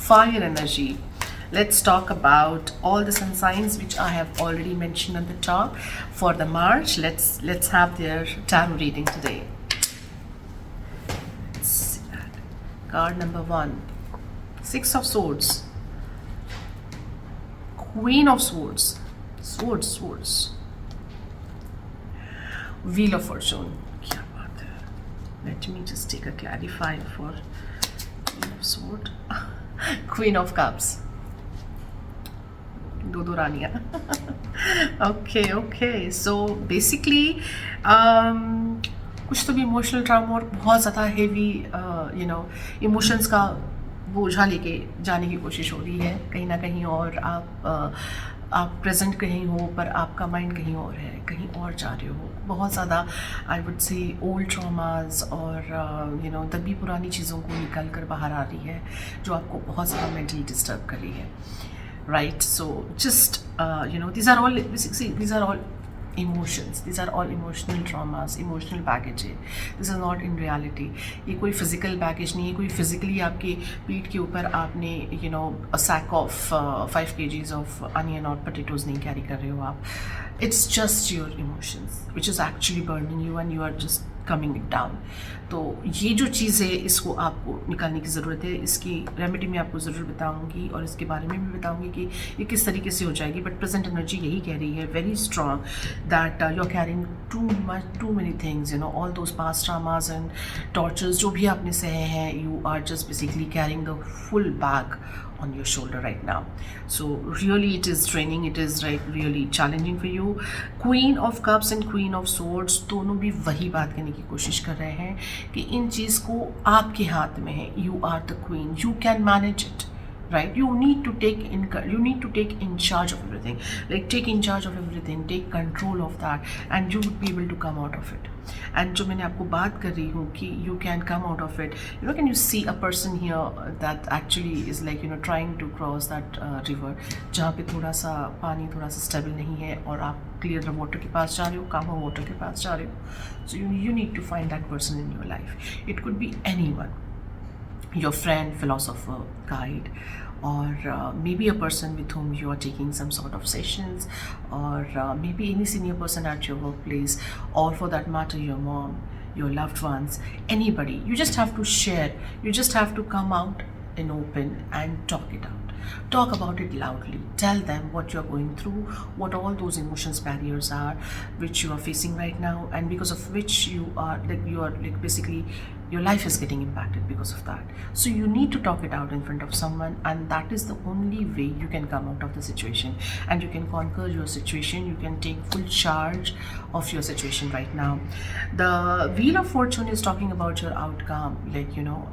fire energy. Let's talk about all the sun signs which I have already mentioned on the top for the March. Let's have their tarot reading today. Let's see that. Card number 1, Six of Swords, Queen of Swords, swords, Wheel of Fortune. क्या बात है? Let me just take a clarifier for Queen of Sword, Queen of Cups. दो रानियाँ. Okay so basically कुछ तो भी emotional trauma और बहुत ज़्यादा हेवी इमोशंस का बोझा लेके जाने की कोशिश हो रही है कहीं ना कहीं, और आप प्रेजेंट कहीं हो पर आपका माइंड कहीं और है, कहीं और जा रहे हो. बहुत ज़्यादा I would say old traumas और तभी पुरानी चीज़ों को निकल कर बाहर आ रही है जो आपको बहुत ज़्यादा मेंटली डिस्टर्ब कर रही है. Right, so just these are all emotions, these are all emotional traumas, emotional baggage. This is not in reality. ये कोई physical baggage नहीं है, कोई physically आपके पीठ के ऊपर आपने a sack of 5 kgs of onion और potatoes नहीं carry कर रहे हो आप. It's just your emotions which is actually burning you and you are just coming it down. तो ये जो चीज़ है इसको आपको निकालने की ज़रूरत है. इसकी रेमेडी मैं आपको ज़रूर बताऊंगी और इसके बारे में भी बताऊंगी कि ये किस तरीके से हो जाएगी. बट प्रेजेंट एनर्जी यही कह रही है, very strong, that you are carrying too many things, all those past traumas and tortures जो भी आपने सहे हैं. You are just basically carrying the full bag on your shoulder right now. So really it is draining, it is really challenging for you. Queen of Cups and Queen of Swords दोनों भी वही बात करने की कोशिश कर रहे हैं कि इन चीज़ को आपके हाथ में है. You are the queen, you can manage it, right? You need to take in charge of everything, like take in charge of everything, take control of that, and you would be able to come out of it. And जो मैंने आपको बात कर रही हूँ कि you can come out of it, can you see a person here that actually is like trying to cross that river, जहाँ पे थोड़ा सा पानी थोड़ा सा स्टेबल नहीं है और आप क्लियर वाटर के पास जा रहे हो, कामा वाटर के पास जा रहे हो. So you need to find that person in your life. It could be anyone, your friend, philosopher, guide, or maybe a person with whom you are taking some sort of sessions, or maybe any senior person at your workplace, or for that matter your mom, your loved ones, anybody. You just have to share, you just have to come out in open and talk it out. Talk about it loudly. Tell them what you're going through, what all those emotions barriers are which you are facing right now, and because of which you are basically your life is getting impacted because of that. So you need to talk it out in front of someone, and that is the only way you can come out of the situation and you can conquer your situation. You can take full charge of your situation right now. The Wheel of Fortune is talking about your outcome.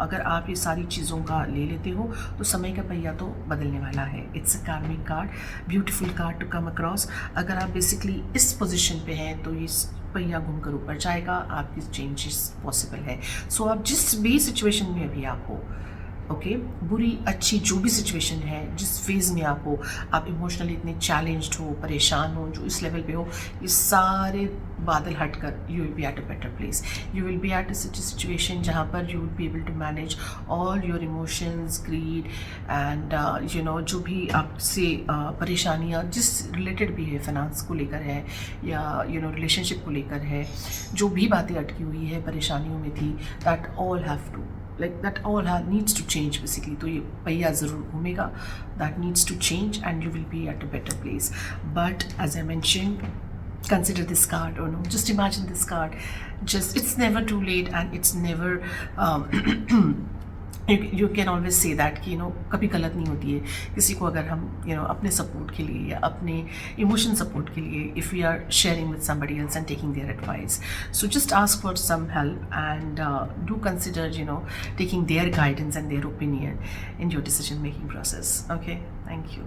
अगर आप ये सारी चीज़ों का ले लेते हो तो समय का पहिया तो बदलने वाला है. It's a karmic card, beautiful card to come across. अगर आप बेसिकली इस पोजिशन पे हैं तो ये पहिया घूमकर ऊपर जाएगा, आपकी चेंजेस पॉसिबल है. सो आप जिस भी सिचुएशन में अभी आप हो, ओके, बुरी अच्छी जो भी सिचुएशन है, जिस फेज़ में आप हो, आप इमोशनली इतने चैलेंज्ड हो, परेशान हो, जो इस लेवल पे हो, ये सारे बादल हटकर you will be at a better place. You will be at a such situation जहाँ पर you will be able to manage all your emotions, greed and जो भी आपसे परेशानियाँ जिस रिलेटेड भी है, फाइनेंस को लेकर है या रिलेशनशिप को लेकर है, जो भी बातें अटकी हुई है, परेशानियों में थी, that all have to that all needs to change basically. तो ये पहिया ज़रूर घूमेगा. that needs to change and you will be at a better place. But as I mentioned, consider this card, or no, just imagine this card. Just, it's never too late and it's never you can always say that कि कभी गलत नहीं होती है किसी को अगर हम अपने सपोर्ट के लिए या अपने इमोशन सपोर्ट के लिए, if we are sharing with somebody else and taking their advice. So just ask for some help and do consider taking their guidance and their opinion in your decision making process. Okay, thank you.